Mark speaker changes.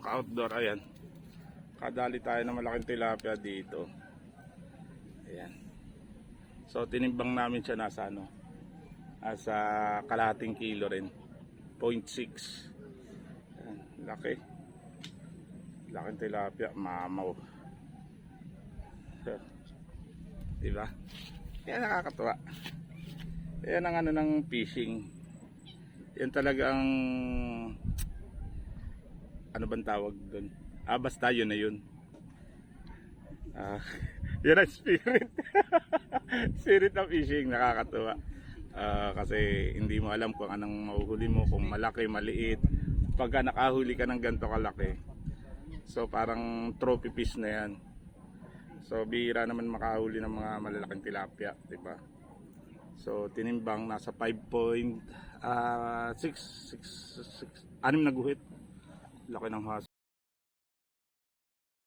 Speaker 1: ka-outdoor. Ayan, kadali tayo ng malaking tilapia dito. Ayan. So tinimbang namin siya nasa ano, nasa kalahating kilo rin, 0.6. Ayan, laki, laking tilapia, mamaw. So, diba? Kaya nakakatuwa. Yan ang ano ng fishing. Yan talagang, ano bang tawag doon? Basta yun na yun. Yan ang spirit. Spirit of fishing, nakakatuwa. Kasi hindi mo alam kung anong mahuhuli mo, kung malaki, maliit. Pagka nakahuli ka ng ganito kalaki, so parang trophy fish na yan. So bihira naman makahuli ng mga malalaking tilapia, diba? So tinimbang nasa 5.6 6 6 6 na guhit. Laki ng haso.